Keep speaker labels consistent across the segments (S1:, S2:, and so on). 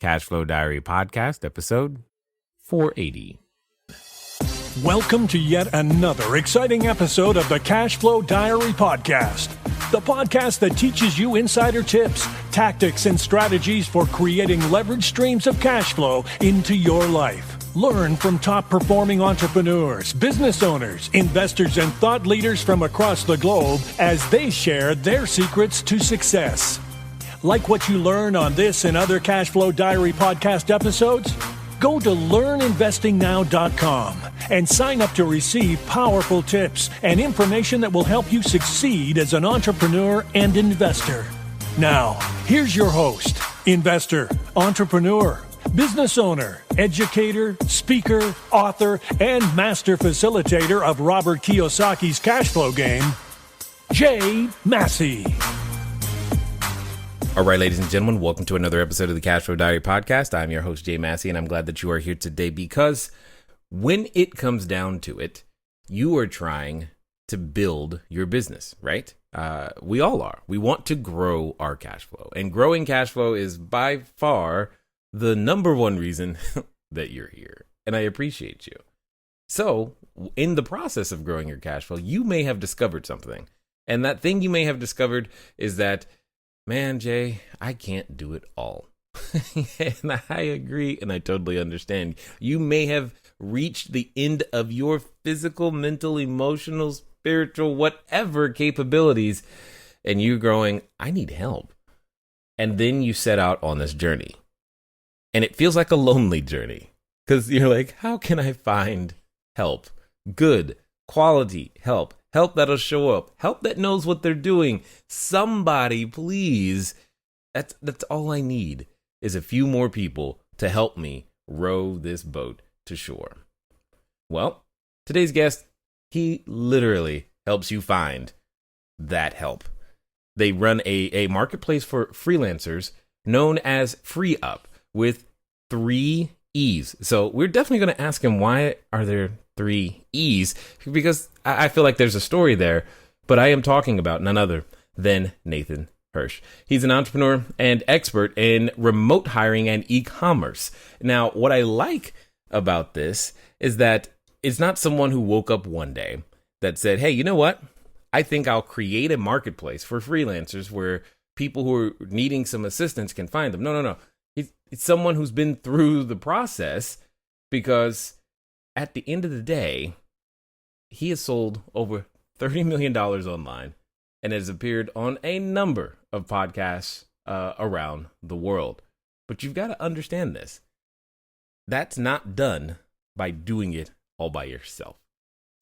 S1: Cashflow Diary podcast, episode 480.
S2: Welcome to yet another exciting episode of the Cashflow Diary podcast, the podcast that teaches you insider tips, tactics, and strategies for creating leverage streams of cash flow into your life. Learn from top-performing entrepreneurs, business owners, investors, and thought leaders from across the globe as they share their secrets to success. Like what you learn on this and other Cashflow Diary podcast episodes? Go to learninvestingnow.com and sign up to receive powerful tips and information that will help you succeed as an entrepreneur and investor. Now, here's your host, investor, entrepreneur, business owner, educator, speaker, author, and master facilitator of Robert Kiyosaki's Cashflow game, Jay Massey.
S1: All right, ladies and gentlemen, welcome to another episode of the Cashflow Diary podcast. I'm your host, Jay Massey, and I'm glad that you are here today because when it comes down to it, you are trying to build your business, right? We all are. We want to grow our cash flow, and growing cash flow is by far the number one reason that you're here, and I appreciate you. So in the process of growing your cash flow, you may have discovered something, and that thing you may have discovered is that, man, Jay, I can't do it all. And I agree, and I totally understand. You may have reached the end of your physical, mental, emotional, spiritual, whatever capabilities, and you're growing, I need help. And then you set out on this journey. And it feels like a lonely journey because you're like, how can I find help? Good, quality help. Help that'll show up. Help that knows what they're doing. Somebody, please. That's all I need is a few more people to help me row this boat to shore. Well, today's guest, he literally helps you find that help. They run a marketplace for freelancers known as FreeUp with 3 E's. So we're definitely going to ask him, why are there 3 E's? Because I feel like there's a story there, but I am talking about none other than Nathan Hirsch. He's an entrepreneur and expert in remote hiring and e-commerce. Now, what I like about this is that it's not someone who woke up one day that said, hey, you know what? I think I'll create a marketplace for freelancers where people who are needing some assistance can find them. No. It's someone who's been through the process, because at the end of the day, he has sold over $30 million online and has appeared on a number of podcasts around the world. But you've got to understand this. That's not done by doing it all by yourself.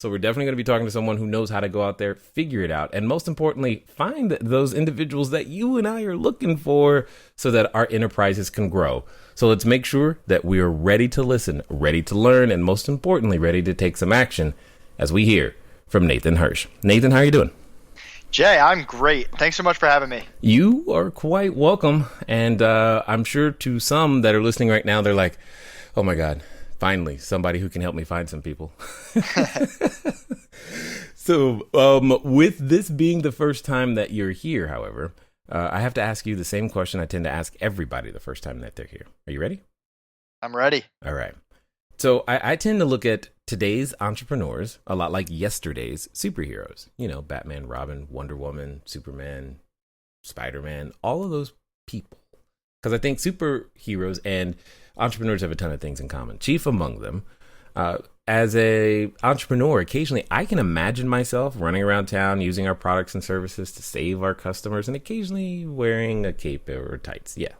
S1: So we're definitely going to be talking to someone who knows how to go out there, figure it out, and most importantly, find those individuals that you and I are looking for so that our enterprises can grow. So let's make sure that we are ready to listen, ready to learn, and most importantly, ready to take some action as we hear from Nathan Hirsch. Nathan, how are you doing?
S3: Jay, I'm great. Thanks so much for having me.
S1: You are quite welcome. And I'm sure to some that are listening right now, they're like, oh my God, finally, somebody who can help me find some people. So with this being the first time that you're here, however, I have to ask you the same question I tend to ask everybody the first time that they're here. Are you ready?
S3: I'm ready.
S1: All right. So I tend to look at today's entrepreneurs a lot like yesterday's superheroes. You know, Batman, Robin, Wonder Woman, Superman, Spider-Man, all of those people. Because I think superheroes and entrepreneurs have a ton of things in common. Chief among them, as a entrepreneur, occasionally I can imagine myself running around town using our products and services to save our customers and occasionally wearing a cape or tights. Yeah.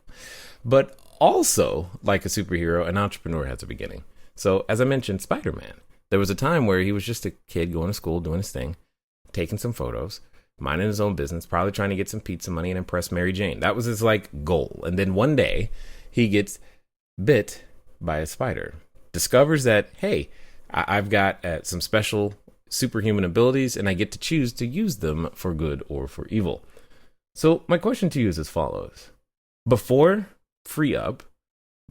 S1: But also, like a superhero, an entrepreneur has a beginning. So as I mentioned, Spider-Man, there was a time where he was just a kid going to school, doing his thing, taking some photos, minding his own business, probably trying to get some pizza money and impress Mary Jane. That was his goal. And then one day he gets bit by a spider, discovers that, hey, I've got some special superhuman abilities and I get to choose to use them for good or for evil. So my question to you is as follows. Before FreeUp,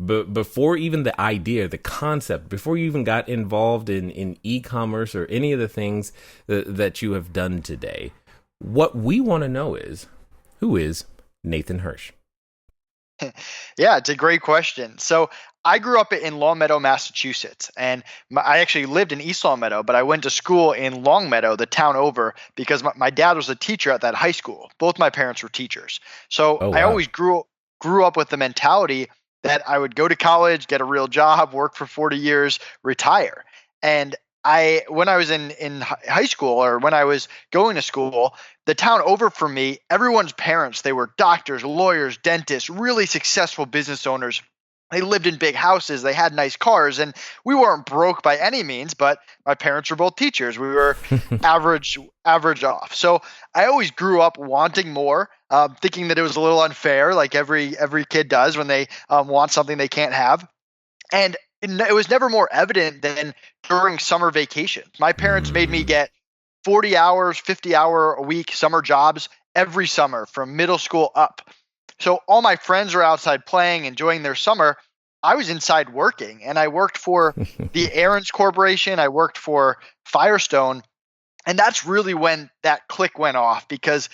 S1: before even the idea, the concept, before you even got involved in e-commerce or any of the things that you have done today, what we want to know is, who is Nathan Hirsch?
S3: Yeah, it's a great question. So I grew up in Longmeadow, Massachusetts, and I actually lived in East Longmeadow, but I went to school in Longmeadow, the town over, because my dad was a teacher at that high school. Both my parents were teachers. So
S1: Oh,
S3: I
S1: wow.
S3: always grew up with the mentality that I would go to college, get a real job, work for 40 years, retire. And when I was in high school, or when I was going to school, the town over from me, everyone's parents, they were doctors, lawyers, dentists, really successful business owners. They lived in big houses, they had nice cars, and we weren't broke by any means, but my parents were both teachers. We were average off. So I always grew up wanting more, thinking that it was a little unfair, like every kid does when they want something they can't have. And it was never more evident than during summer vacation. My parents made me
S1: Mm.
S3: get 40 hours, 50-hour a week summer jobs every summer from middle school up. So all my friends are outside playing, enjoying their summer. I was inside working, and I worked for the Aaron's Corporation. I worked for Firestone. And that's really when that click went off, because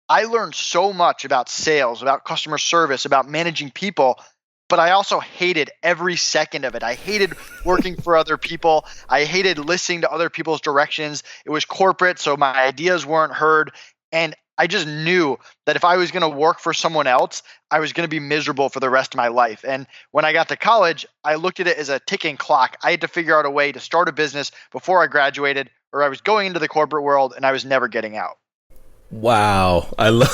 S3: I learned so much about sales, about customer service, about managing people, but I also hated every second of it. I hated working for other people. I hated listening to other people's directions. It was corporate, so my ideas weren't heard. And I just knew that if I was going to work for someone else, I was going to be miserable for the rest of my life. And when I got to college, I looked at it as a ticking clock. I had to figure out a way to start a business before I graduated, or I was going into the corporate world and I was never getting out.
S1: Wow. I love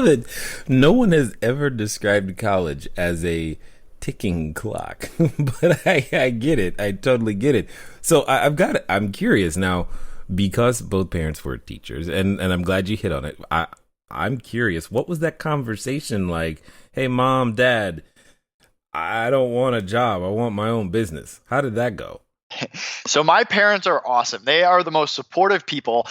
S1: it. No one has ever described college as a ticking clock, but I get it. I totally get it. So I'm curious now, because both parents were teachers, and I'm glad you hit on it. I'm curious, what was that conversation like? Hey, mom, dad, I don't want a job. I want my own business. How did that go?
S3: So my parents are awesome. They are the most supportive people.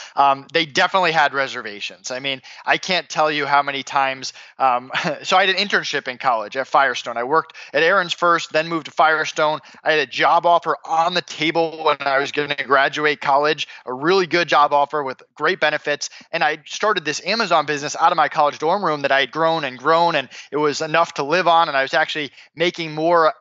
S3: They definitely had reservations. I mean, I can't tell you how many times. So I had an internship in college at Firestone. I worked at Aaron's first, then moved to Firestone. I had a job offer on the table when I was going to graduate college, a really good job offer with great benefits. And I started this Amazon business out of my college dorm room that I had grown, and it was enough to live on. And I was actually making more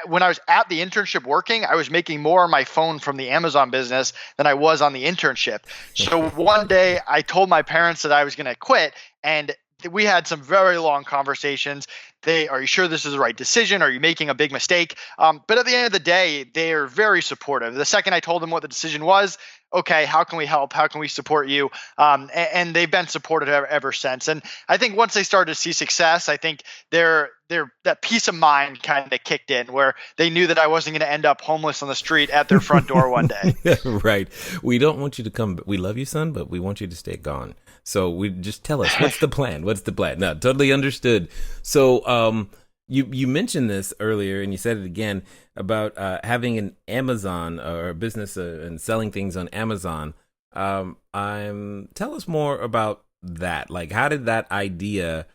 S3: when I was at the internship working, I was making more on my phone from the Amazon business than I was on the internship. So one day I told my parents that I was going to quit, and we had some very long conversations. Are you sure this is the right decision? Are you making a big mistake? But at the end of the day, they are very supportive. The second I told them what the decision was, okay, how can we help? How can we support you? And they've been supportive ever since. And I think once they started to see success, I think that peace of mind kind of kicked in, where they knew that I wasn't going to end up homeless on the street at their front door one day.
S1: Right. We don't want you to come. We love you, son, but we want you to stay gone. So we just tell us, what's the plan? What's the plan? No, totally understood. So you mentioned this earlier, and you said it again about having an Amazon or a business and selling things on Amazon. Tell us more about that. Like, how did that idea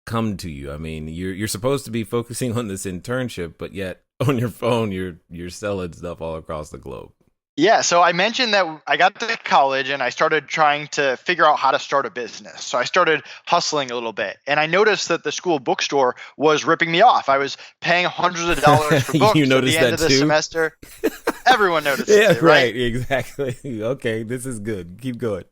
S1: come to you? I mean, you're supposed to be focusing on this internship, but yet on your phone, you're selling stuff all across the globe.
S3: Yeah, so I mentioned that I got to college and I started trying to figure out how to start a business. So I started hustling a little bit, and I noticed that the school bookstore was ripping me off. I was paying hundreds of dollars for books
S1: You
S3: at
S1: noticed
S3: the end
S1: that
S3: of the
S1: too?
S3: semester. Everyone noticed
S1: Yeah,
S3: it,
S1: right.
S3: right?
S1: Exactly. Okay, this is good. Keep going.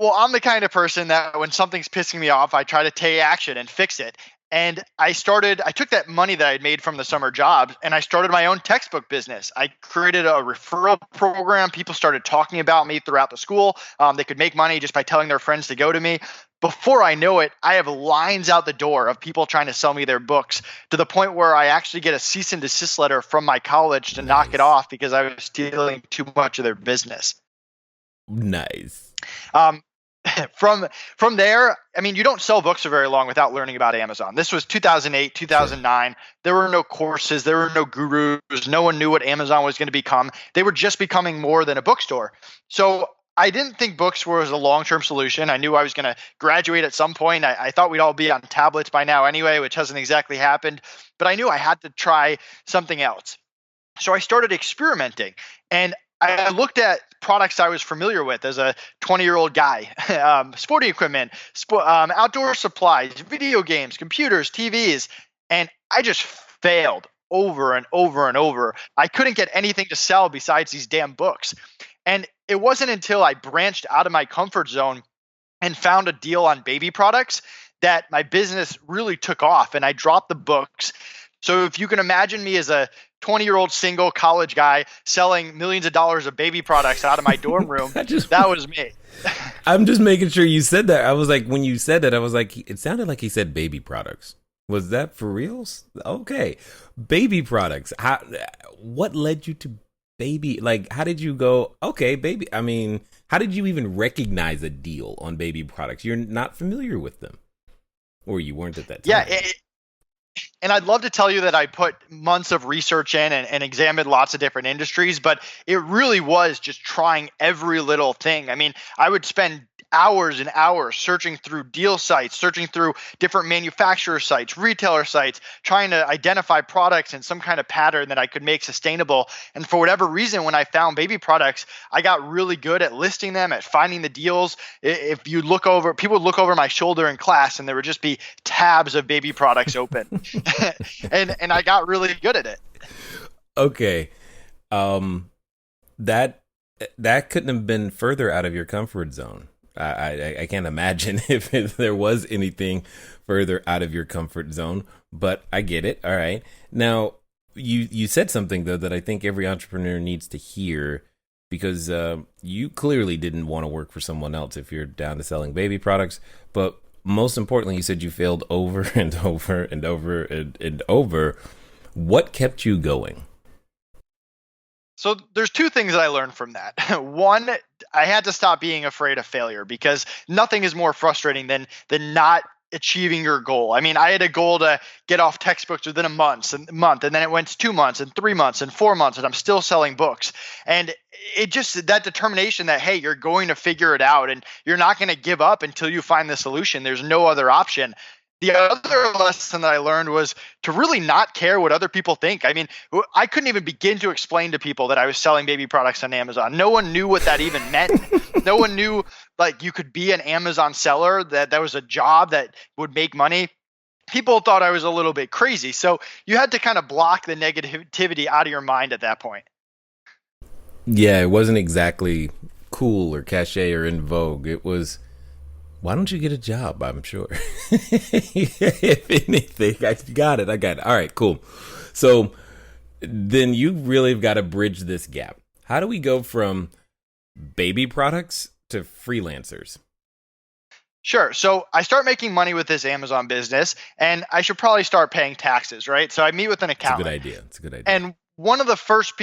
S3: Well, I'm the kind of person that when something's pissing me off, I try to take action and fix it. And I took that money that I had made from the summer jobs and I started my own textbook business. I created a referral program. People started talking about me throughout the school. They could make money just by telling their friends to go to me. Before I know it, I have lines out the door of people trying to sell me their books, to the point where I actually get a cease and desist letter from my college to knock it
S1: Nice.
S3: off because I was stealing too much of their business.
S1: Nice.
S3: Um, from there, I mean, you don't sell books for very long without learning about Amazon. This was 2008, 2009. There were no courses, there were no gurus. No one knew what Amazon was going to become. They were just becoming more than a bookstore. So I didn't think books was a long-term solution. I knew I was going to graduate at some point. I thought we'd all be on tablets by now anyway, which hasn't exactly happened. But I knew I had to try something else. So I started experimenting, and I looked at products I was familiar with as a 20-year-old guy, sporting equipment, outdoor supplies, video games, computers, TVs, and I just failed over and over and over. I couldn't get anything to sell besides these damn books. And it wasn't until I branched out of my comfort zone and found a deal on baby products that my business really took off, and I dropped the books. So if you can imagine me as a 20-year-old single college guy selling millions of dollars of baby products out of my dorm room, that was me.
S1: I'm just making sure you said that. I was like, when you said that, I was like, it sounded like he said baby products. Was that for reals? Okay. Baby products. What led you to baby? Like, how did you go, okay, baby? I mean, how did you even recognize a deal on baby products? You're not familiar with them. Or you weren't at that time.
S3: Yeah. And I'd love to tell you that I put months of research in and examined lots of different industries, but it really was just trying every little thing. I mean, I would spend hours and hours searching through deal sites, searching through different manufacturer sites, retailer sites, trying to identify products in some kind of pattern that I could make sustainable. And for whatever reason, when I found baby products, I got really good at listing them, at finding the deals. If you look over, people would look over my shoulder in class and there would just be tabs of baby products open. and I got really good at it.
S1: Okay. That couldn't have been further out of your comfort zone. I can't imagine if there was anything further out of your comfort zone, but I get it. All right. Now, you said something, though, that I think every entrepreneur needs to hear, because you clearly didn't want to work for someone else if you're down to selling baby products. But most importantly, you said you failed over and over and over and over. What kept you going?
S3: So there's two things that I learned from that. One, I had to stop being afraid of failure, because nothing is more frustrating than not achieving your goal. I mean, I had a goal to get off textbooks within a month, and then it went to 2 months and 3 months and 4 months, and I'm still selling books. And it just, that determination that, hey, you're going to figure it out and you're not going to give up until you find the solution. There's no other option. The other lesson that I learned was to really not care what other people think. I mean, I couldn't even begin to explain to people that I was selling baby products on Amazon. No one knew what that even meant. No one knew, like, you could be an Amazon seller, that was a job that would make money. People thought I was a little bit crazy. So you had to kind of block the negativity out of your mind at that point.
S1: Yeah, it wasn't exactly cool or cachet or in vogue. It was, why don't you get a job? I'm sure. If anything, I got it. All right, cool. So then you really have got to bridge this gap. How do we go from baby products to freelancers?
S3: Sure. So I start making money with this Amazon business, and I should probably start paying taxes, right? So I meet with an accountant.
S1: It's a good idea.
S3: And one of the first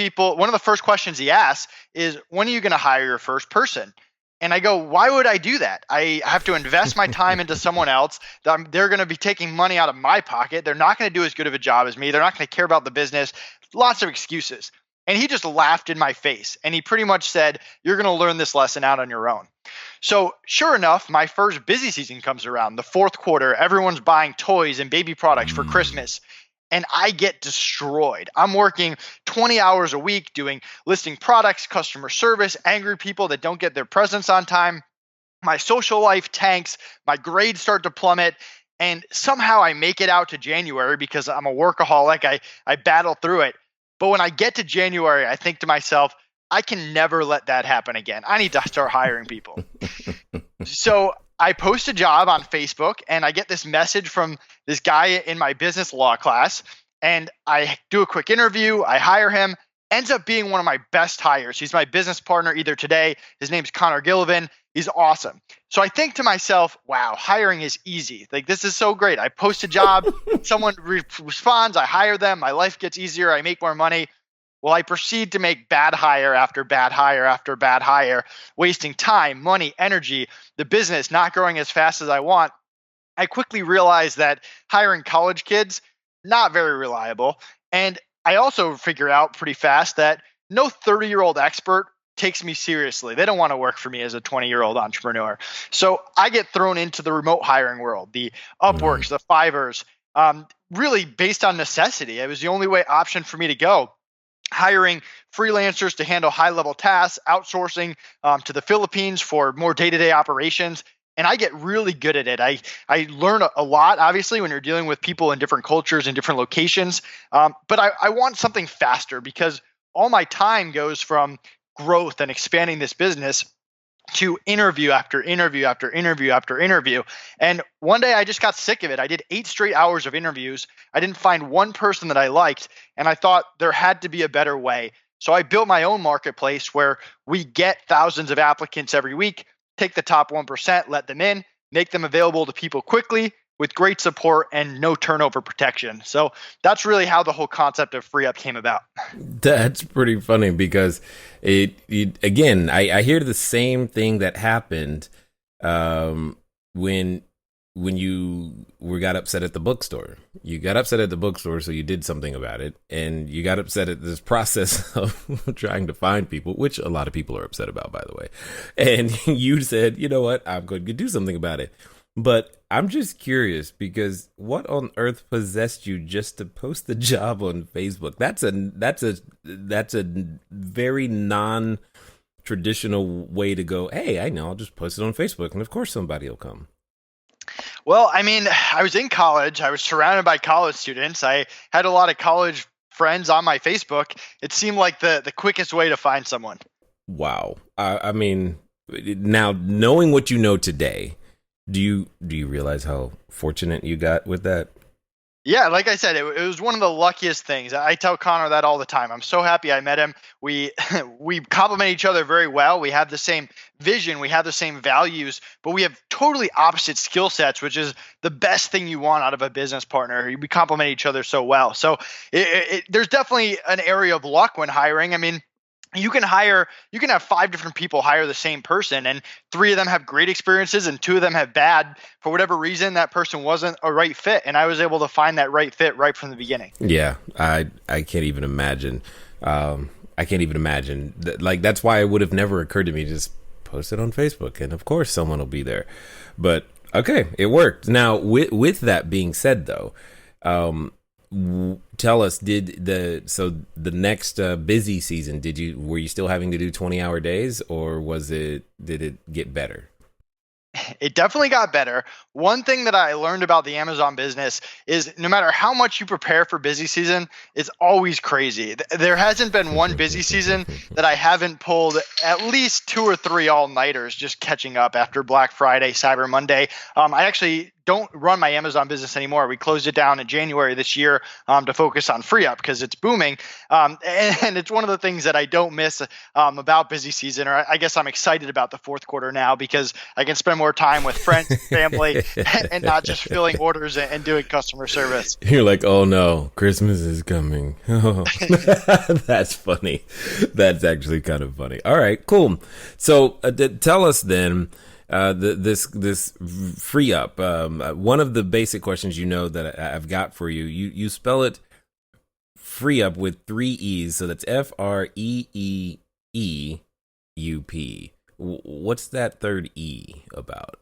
S3: questions he asks is, when are you going to hire your first person? And I go, why would I do that? I have to invest my time into someone else. They're going to be taking money out of my pocket. They're not going to do as good of a job as me. They're not going to care about the business. Lots of excuses. And he just laughed in my face. And he pretty much said, you're going to learn this lesson out on your own. So sure enough, my first busy season comes around, the fourth quarter. Everyone's buying toys and baby products for Christmas. And I get destroyed. I'm working 20 hours a week listing products, customer service, angry people that don't get their presents on time. My social life tanks. My grades start to plummet. And somehow I make it out to January because I'm a workaholic. I battle through it. But when I get to January, I think to myself, I can never let that happen again. I need to start hiring people. So I post a job on Facebook, and I get this message from this guy in my business law class, and I do a quick interview. I hire him. Ends up being one of my best hires. He's my business partner either today. His name's Connor Gillivan. He's awesome. So I think to myself, wow, hiring is easy. Like, this is so great. I post a job, someone responds, I hire them, my life gets easier, I make more money. Well, I proceed to make bad hire after bad hire after bad hire, wasting time, money, energy, the business not growing as fast as I want. I quickly realized that hiring college kids, not very reliable. And I also figure out pretty fast that no 30-year-old expert takes me seriously. They don't want to work for me as a 20-year-old entrepreneur. So I get thrown into the remote hiring world, the Upworks, the Fivers, really based on necessity. It was the only option for me to go. hiring freelancers to handle high-level tasks, outsourcing to the Philippines for more day-to-day operations. And I get really good at it. I learn a lot, obviously, when you're dealing with people in different cultures and different locations. But I want something faster because all my time goes from growth and expanding this business to interview after interview after interview after interview. And one day I just got sick of it. I did 8 straight hours of interviews. I didn't find one person that I liked. And I thought there had to be a better way. So I built my own marketplace where we get thousands of applicants every week, take the top 1%, let them in, make them available to people quickly with great support and no turnover protection. So that's really how the whole concept of FreeUp came about.
S1: That's pretty funny because again, I hear the same thing that happened when you got upset at the bookstore. You got upset at the bookstore, so you did something about it, and you got upset at this process of trying to find people, which a lot of people are upset about, by the way. And you said, you know what, I'm going to do something about it. But I'm just curious because what on earth possessed you just to post the job on Facebook? That's a very non-traditional way to go. Hey, I know, I'll just post it on Facebook, and of course somebody will come.
S3: Well, I mean, I was in college. I was surrounded by college students. I had a lot of college friends on my Facebook. It seemed like the quickest way to find someone.
S1: Wow. I mean, now knowing what you know today, do you realize how fortunate you got with that?
S3: Yeah, like I said, it was one of the luckiest things. I tell Connor that all the time. I'm so happy I met him. We complement each other very well. We have the same vision. We have the same values, but we have totally opposite skill sets, which is the best thing you want out of a business partner. We complement each other so well. So there's definitely an area of luck when hiring. I mean, you can have 5 different people hire the same person, and 3 of them have great experiences and 2 of them have bad. For whatever reason, that person wasn't a right fit, and I was able to find that right fit right from the beginning.
S1: Yeah, I can't even imagine. Like, that's why it would have never occurred to me to just post it on Facebook, and of course someone will be there. But okay, it worked. Now, with that being said, though, tell us, the next busy season, were you still having to do 20-hour days, or did it get better?
S3: It definitely got better. One thing that I learned about the Amazon business is no matter how much you prepare for busy season, it's always crazy. There hasn't been one busy season that I haven't pulled at least 2 or 3 all-nighters just catching up after Black Friday, Cyber Monday. I actually don't run my Amazon business anymore. We closed it down in January this year to focus on FreeUp because it's booming. And it's one of the things that I don't miss about busy season, or I guess I'm excited about the fourth quarter now because I can spend more time with friends and family and not just filling orders and doing customer service.
S1: You're like, oh no, Christmas is coming. Oh. That's funny. That's actually kind of funny. All right, cool. So tell us then, this FreeUp. One of the basic questions that I've got for you. You spell it FreeUp with 3 E's, so that's FREEEUP. What's that third E about?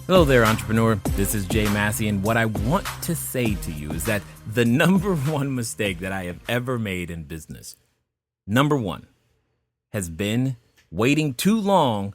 S4: Hello there, entrepreneur. This is Jay Massey, and what I want to say to you is that the number one mistake that I have ever made in business, number one, has been waiting too long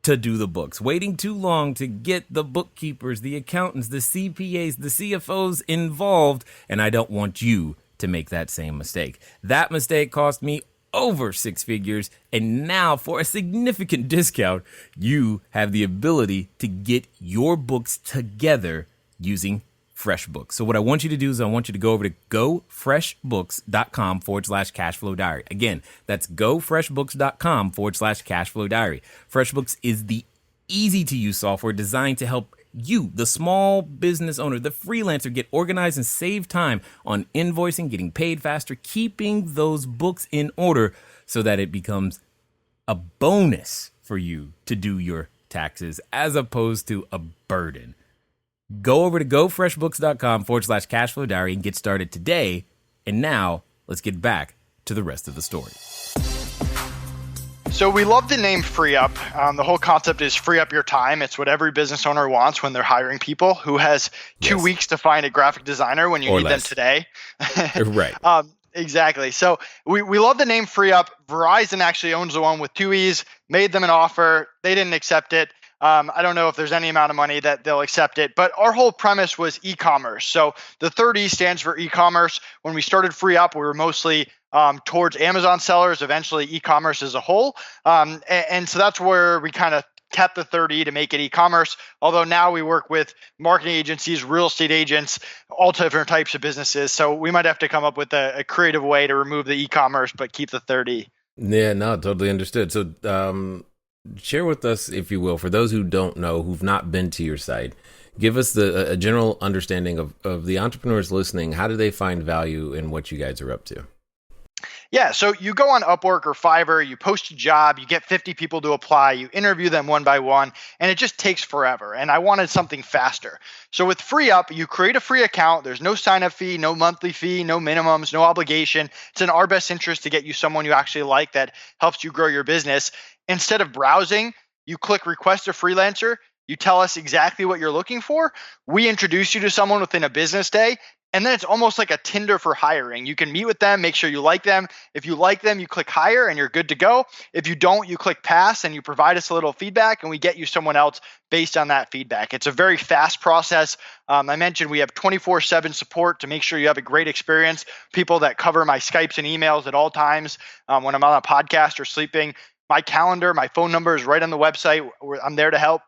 S4: to do the books, waiting too long to get the bookkeepers, the accountants, the CPAs, the CFOs involved, and I don't want you to make that same mistake. That mistake cost me over 6 figures, and now for a significant discount, you have the ability to get your books together using FreshBooks. So what I want you to do is I want you to go over to gofreshbooks.com/cashflow diary. Again, that's gofreshbooks.com/cashflow diary. FreshBooks is the easy to use software designed to help you, the small business owner, the freelancer, get organized and save time on invoicing, getting paid faster, keeping those books in order so that it becomes a bonus for you to do your taxes as opposed to a burden. Go over to gofreshbooks.com/cashflow diary and get started today. And now let's get back to the rest of the story.
S3: So we love the name FreeUp. The whole concept is free up your time. It's what every business owner wants when they're hiring people. Who has 2 weeks to find a graphic designer when you need them today?
S1: Right.
S3: Exactly. So we love the name Free Up. Verizon actually owns the one with two E's, made them an offer. They didn't accept it. I don't know if there's any amount of money that they'll accept it, but our whole premise was e-commerce. So the third E stands for e-commerce. When we started Free Up, we were mostly towards Amazon sellers, eventually e-commerce as a whole. And so that's where we kind of kept the third E to make it e-commerce. Although now we work with marketing agencies, real estate agents, all different types of businesses. So we might have to come up with a creative way to remove the e-commerce, but keep the third E.
S1: Yeah, no, totally understood. So share with us, if you will, for those who don't know, who've not been to your site, give us a general understanding of the entrepreneurs listening. How do they find value in what you guys are up to?
S3: Yeah, so you go on Upwork or Fiverr, you post a job, you get 50 people to apply, you interview them one by one, and it just takes forever. And I wanted something faster. So with Free Up, you create a free account. There's no sign-up fee, no monthly fee, no minimums, no obligation. It's in our best interest to get you someone you actually like that helps you grow your business. Instead of browsing, you click Request a Freelancer. You tell us exactly what you're looking for. We introduce you to someone within a business day. And then it's almost like a Tinder for hiring. You can meet with them, make sure you like them. If you like them, you click hire and you're good to go. If you don't, you click pass and you provide us a little feedback and we get you someone else based on that feedback. It's a very fast process. I mentioned we have 24/7 support to make sure you have a great experience. People that cover my Skypes and emails at all times when I'm on a podcast or sleeping. My calendar, my phone number is right on the website. I'm there to help.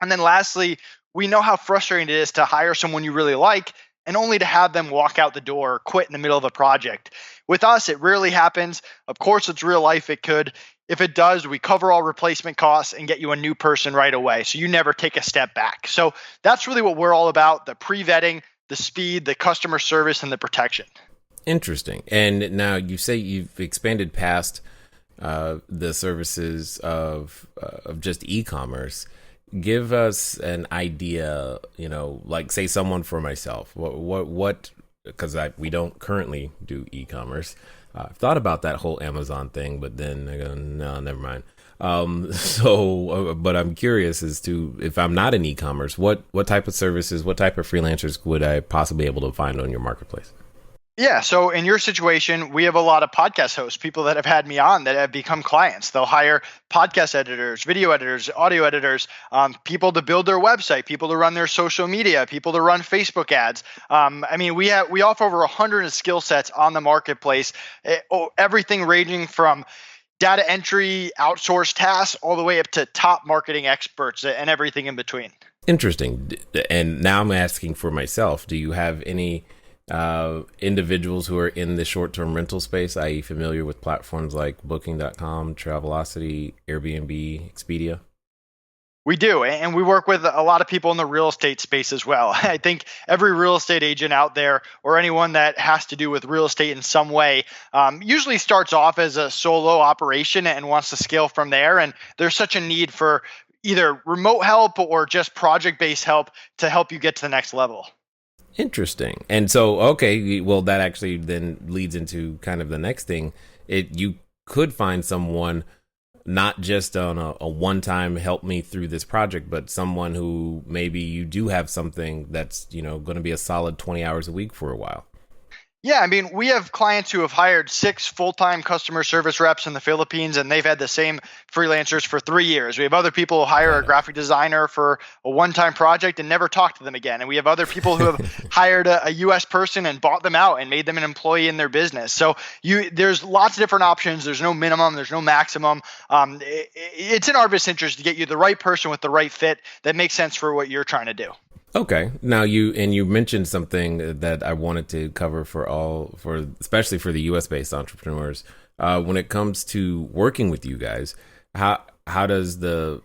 S3: And then lastly, we know how frustrating it is to hire someone you really like and only to have them walk out the door or quit in the middle of a project. With us, it rarely happens. Of course, it's real life. It could. If it does, we cover all replacement costs and get you a new person right away. So you never take a step back. So that's really what we're all about, the pre-vetting, the speed, the customer service, and the protection.
S1: Interesting. And now you say you've expanded past the services of just e-commerce. Give us an idea, like say someone for myself, what, because we don't currently do e-commerce. I've thought about that whole Amazon thing, but then I go, no, never mind. But I'm curious as to if I'm not in e-commerce, what type of services, what type of freelancers would I possibly be able to find on your marketplace?
S3: Yeah. So in your situation, we have a lot of podcast hosts, people that have had me on that have become clients. They'll hire podcast editors, video editors, audio editors, people to build their website, people to run their social media, people to run Facebook ads. We offer over 100 skill sets on the marketplace, everything ranging from data entry, outsourced tasks, all the way up to top marketing experts and everything in between.
S1: Interesting. And now I'm asking for myself, do you have any individuals who are in the short-term rental space, i.e. familiar with platforms like Booking.com, Travelocity, Airbnb, Expedia?
S3: We do, and we work with a lot of people in the real estate space as well. I think every real estate agent out there or anyone that has to do with real estate in some way usually starts off as a solo operation and wants to scale from there. And there's such a need for either remote help or just project-based help to help you get to the next level.
S1: Interesting. And so, okay, well, that actually then leads into kind of the next thing. You could find someone not just on a one-time help me through this project, but someone who maybe you do have something that's, going to be a solid 20 hours a week for a while.
S3: Yeah, we have clients who have hired 6 full-time customer service reps in the Philippines, and they've had the same freelancers for 3 years. We have other people who hire a graphic designer for a one-time project and never talk to them again. And we have other people who have hired a U.S. person and bought them out and made them an employee in their business. So there's lots of different options. There's no minimum. There's no maximum. It's in our best interest to get you the right person with the right fit that makes sense for what you're trying to do.
S1: Okay. Now you mentioned something that I wanted to cover especially for the US based entrepreneurs. When it comes to working with you guys, how does the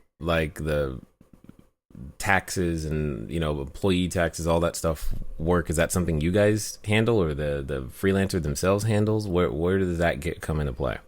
S1: taxes and employee taxes, all that stuff work? Is that something you guys handle or the freelancer themselves handles? Where does that come into play?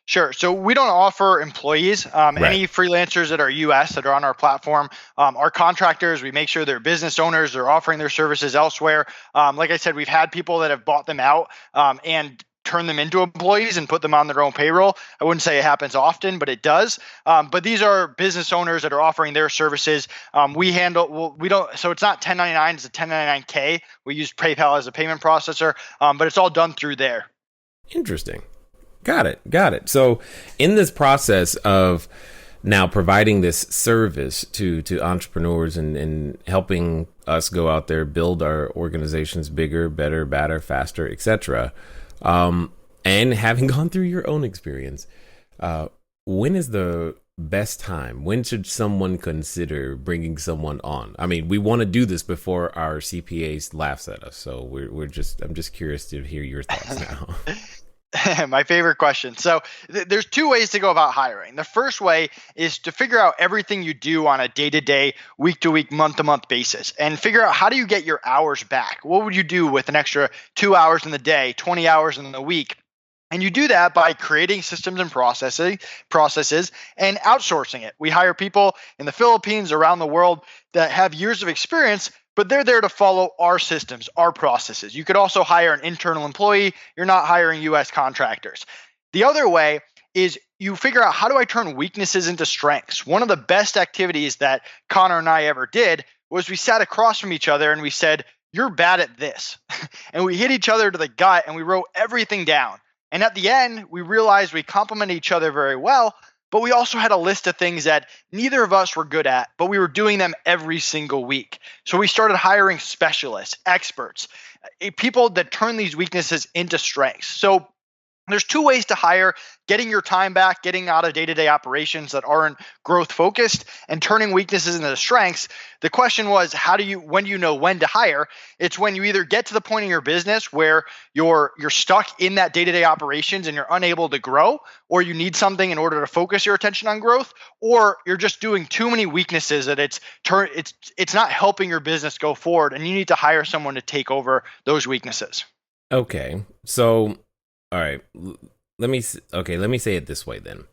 S3: Sure. So we don't offer employees.
S1: Right.
S3: Any freelancers that are U.S. that are on our platform are contractors. We make sure they're business owners. They're offering their services elsewhere. Like I said, we've had people that have bought them out and turn them into employees and put them on their own payroll. I wouldn't say it happens often, but it does. But these are business owners that are offering their services. We don't, so it's not 1099, it's a 1099K. We use PayPal as a payment processor, but it's all done through there.
S1: Interesting. Got it. So in this process of now providing this service to entrepreneurs and helping us go out there, build our organizations bigger, better, badder, faster, etc., and having gone through your own experience, when is the best time? When should someone consider bringing someone on? I mean, we want to do this before our CPAs laughs at us, so I'm just curious to hear your thoughts now.
S3: My favorite question. So there's two ways to go about hiring. The first way is to figure out everything you do on a day-to-day, week-to-week, month-to-month basis and figure out how do you get your hours back? What would you do with an extra 2 hours in the day, 20 hours in the week? And you do that by creating systems and processes and outsourcing it. We hire people in the Philippines, around the world that have years of experience, but they're there to follow our systems, our processes. You could also hire an internal employee. You're not hiring US contractors. The other way is you figure out, how do I turn weaknesses into strengths? One of the best activities that Connor and I ever did was we sat across from each other and we said, you're bad at this. And we hit each other to the gut and we wrote everything down. And at the end, we realized we complemented each other very well, but we also had a list of things that neither of us were good at, but we were doing them every single week. So we started hiring specialists, experts, people that turn these weaknesses into strengths. So there's two ways to hire: getting your time back, getting out of day-to-day operations that aren't growth focused, and turning weaknesses into strengths. The question was, when do you know when to hire? It's when you either get to the point in your business where you're stuck in that day-to-day operations and you're unable to grow, or you need something in order to focus your attention on growth, or you're just doing too many weaknesses that it's not helping your business go forward, and you need to hire someone to take over those weaknesses.
S1: Okay. So, all right. Let me say it this way then.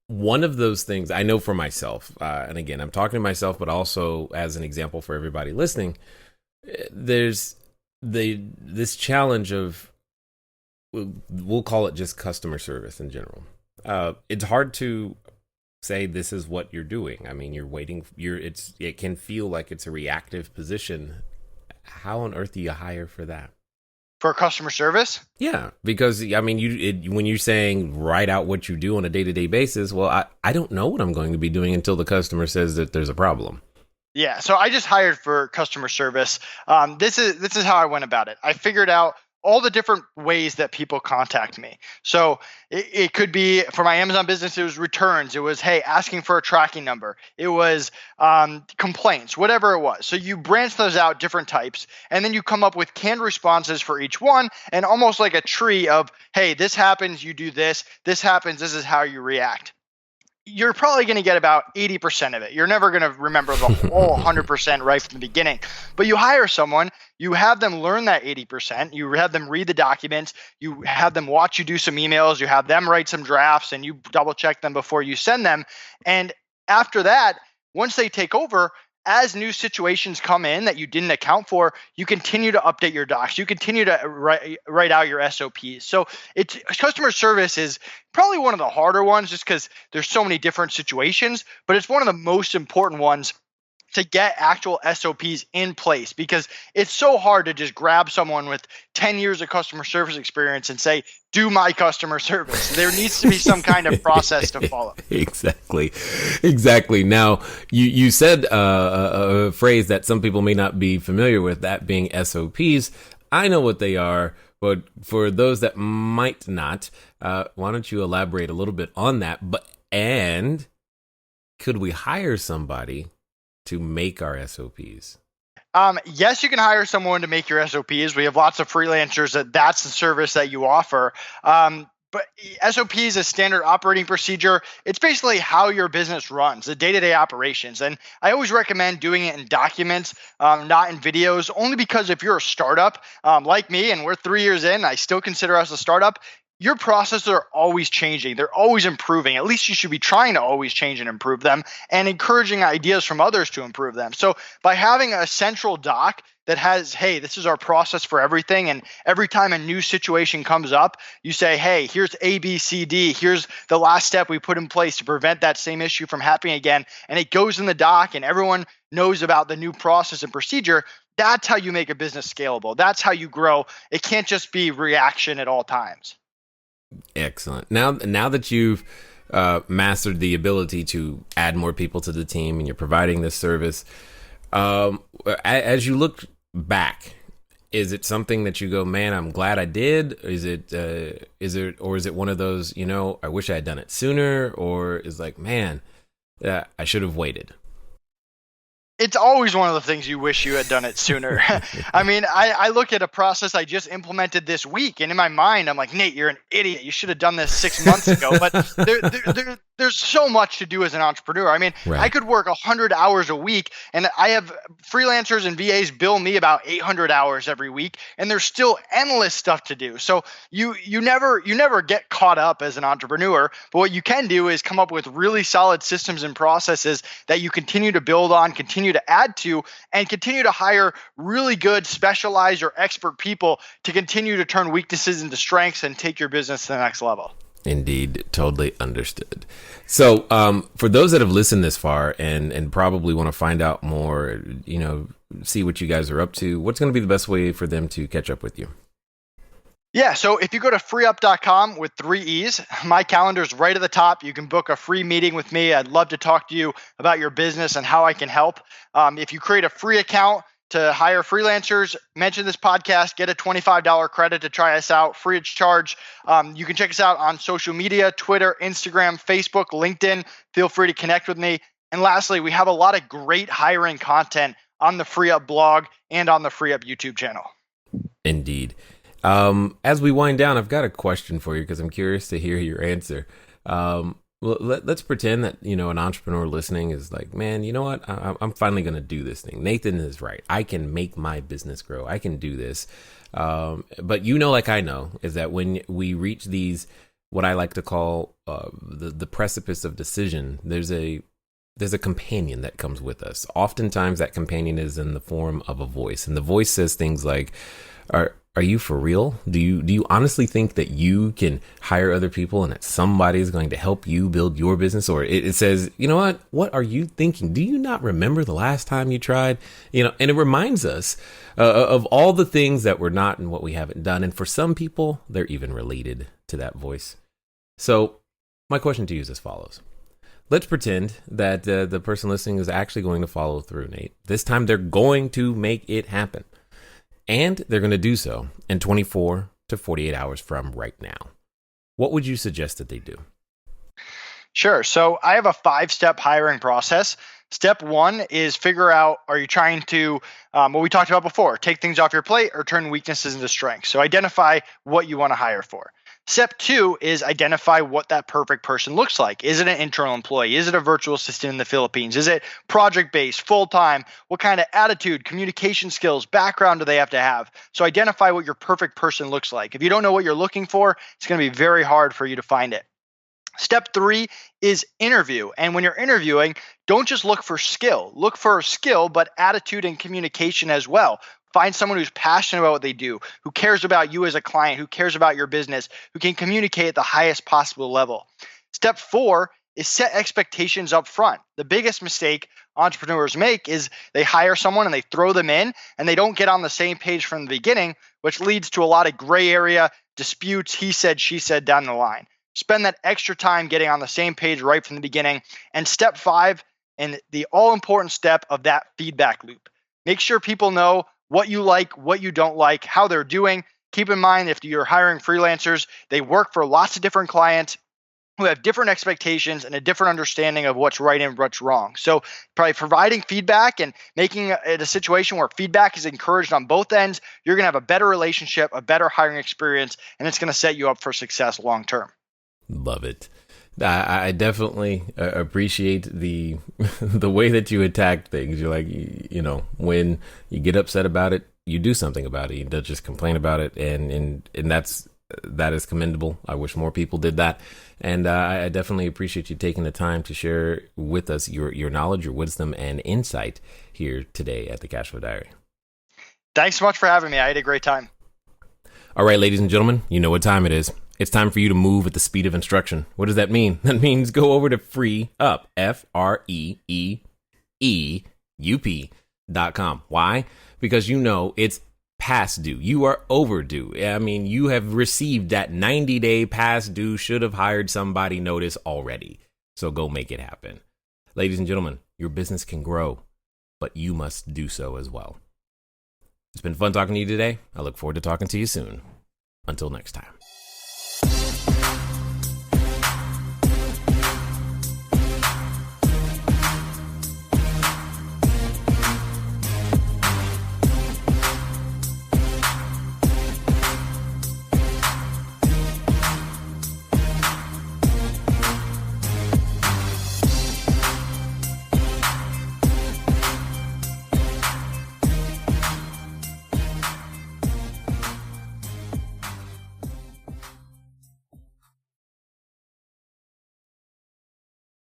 S1: One of those things I know for myself, and again, I'm talking to myself, but also as an example for everybody listening, there's this challenge of, we'll call it just customer service in general. It's hard to say this is what you're doing. I mean, it can feel like it's a reactive position. How on earth do you hire for that?
S3: For customer service?
S1: Yeah, because I mean, when you're saying write out what you do on a day-to-day basis, well, I don't know what I'm going to be doing until the customer says that there's a problem. Yeah,
S3: so I just hired for customer service. This is how I went about it. I figured out all the different ways that people contact me. So it could be, for my Amazon business, it was returns. It was, hey, asking for a tracking number. It was complaints, whatever it was. So you branch those out, different types, and then you come up with canned responses for each one, and almost like a tree of, hey, this happens, you do this happens, this is how you react. You're probably going to get about 80% of it. You're never going to remember the whole 100% right from the beginning. But you hire someone, you have them learn that 80%, you have them read the documents, you have them watch you do some emails, you have them write some drafts, and you double check them before you send them. And after that, once they take over, as new situations come in that you didn't account for, you continue to update your docs. You continue to write out your SOPs. So customer service is probably one of the harder ones just because there's so many different situations, but it's one of the most important ones to get actual SOPs in place, because it's so hard to just grab someone with 10 years of customer service experience and say, do my customer service. There needs to be some kind of process to follow.
S1: Exactly. Now, you said a phrase that some people may not be familiar with, that being SOPs. I know what they are, but for those that might not, why don't you elaborate a little bit on that? And could we hire somebody to make our SOPs?
S3: Yes, you can hire someone to make your SOPs. We have lots of freelancers that's the service that you offer. But SOP is a standard operating procedure. It's basically how your business runs, the day-to-day operations. And I always recommend doing it in documents, not in videos, only because if you're a startup like me, and we're 3 years in, I still consider us a startup, your processes are always changing. They're always improving. At least you should be trying to always change and improve them and encouraging ideas from others to improve them. So by having a central doc that has, hey, this is our process for everything. And every time a new situation comes up, you say, hey, here's A, B, C, D. Here's the last step we put in place to prevent that same issue from happening again. And it goes in the doc and everyone knows about the new process and procedure. That's how you make a business scalable. That's how you grow. It can't just be reaction at all times.
S1: Excellent. Now that you've mastered the ability to add more people to the team and you're providing this service, as you look back, is it something that you go, man, I'm glad I did? Is it one of those, I wish I had done it sooner? Or is like, man, I should have waited?
S3: It's always one of the things you wish you had done it sooner. I mean, I look at a process I just implemented this week, and in my mind, I'm like, Nate, you're an idiot. You should have done this 6 months ago. But there's so much to do as an entrepreneur. I mean, right. I could work 100 hours a week, and I have freelancers and VAs bill me about 800 hours every week, and there's still endless stuff to do. So you never get caught up as an entrepreneur. But what you can do is come up with really solid systems and processes that you continue to build on, continue to add to, and continue to hire really good specialized or expert people to continue to turn weaknesses into strengths and take your business to the next level.
S1: Indeed. Totally understood. So for those that have listened this far and probably want to find out more, see what you guys are up to, what's going to be the best way for them to catch up with you?
S3: Yeah, so if you go to freeup.com with 3 E's, my calendar's right at the top. You can book a free meeting with me. I'd love to talk to you about your business and how I can help. If you create a free account to hire freelancers, mention this podcast, get a $25 credit to try us out, free of charge. You can check us out on social media, Twitter, Instagram, Facebook, LinkedIn. Feel free to connect with me. And lastly, we have a lot of great hiring content on the FreeUp blog and on the FreeUp YouTube channel.
S1: Indeed. As we wind down, I've got a question for you because I'm curious to hear your answer. Let's pretend that, an entrepreneur listening is like, man, you know what? I'm finally going to do this thing. Nathan is right. I can make my business grow. I can do this. But like I know, is that when we reach these, what I like to call the precipice of decision, there's a companion that comes with us. Oftentimes that companion is in the form of a voice. And the voice says things like, are you for real? Do you honestly think that you can hire other people and that somebody is going to help you build your business? Or it says, you know what are you thinking? Do you not remember the last time you tried? And it reminds us of all the things that we're not and what we haven't done. And for some people, they're even related to that voice. So my question to you is as follows. Let's pretend that the person listening is actually going to follow through, Nate. This time they're going to make it happen. And they're going to do so in 24 to 48 hours from right now. What would you suggest that they do?
S3: Sure. So I have a 5-step hiring process. Step 1 is figure out, are you trying to, what we talked about before, take things off your plate or turn weaknesses into strengths? So identify what you want to hire for. Step 2 is identify what that perfect person looks like. Is it an internal employee? Is it a virtual assistant in the Philippines? Is it project-based, full-time? What kind of attitude, communication skills, background do they have to have? So identify what your perfect person looks like. If you don't know what you're looking for, it's going to be very hard for you to find it. Step 3 is interview. And when you're interviewing, don't just look for skill. Look for skill, but attitude and communication as well. Find someone who's passionate about what they do, who cares about you as a client, who cares about your business, who can communicate at the highest possible level. Step 4 is set expectations up front. The biggest mistake entrepreneurs make is they hire someone and they throw them in and they don't get on the same page from the beginning, which leads to a lot of gray area disputes, he said, she said down the line. Spend that extra time getting on the same page right from the beginning. And step 5, and the all-important step of that feedback loop. Make sure people know what you like, what you don't like, how they're doing. Keep in mind, if you're hiring freelancers, they work for lots of different clients who have different expectations and a different understanding of what's right and what's wrong. So probably providing feedback and making it a situation where feedback is encouraged on both ends, you're going to have a better relationship, a better hiring experience, and it's going to set you up for success long term.
S1: Love it. I definitely appreciate the way that you attack things. You're like, when you get upset about it, you do something about it. You don't just complain about it, and that is commendable. I wish more people did that, and I definitely appreciate you taking the time to share with us your knowledge, your wisdom, and insight here today at the Cashflow Diary.
S3: Thanks so much for having me. I had a great time.
S1: All right, ladies and gentlemen, you know what time it is. It's time for you to move at the speed of instruction. What does that mean? That means go over to FreeUp, FreeEUP.com. Why? Because you know it's past due. You are overdue. I mean, you have received that 90-day past due, should have hired somebody notice already. So go make it happen. Ladies and gentlemen, your business can grow, but you must do so as well. It's been fun talking to you today. I look forward to talking to you soon. Until next time.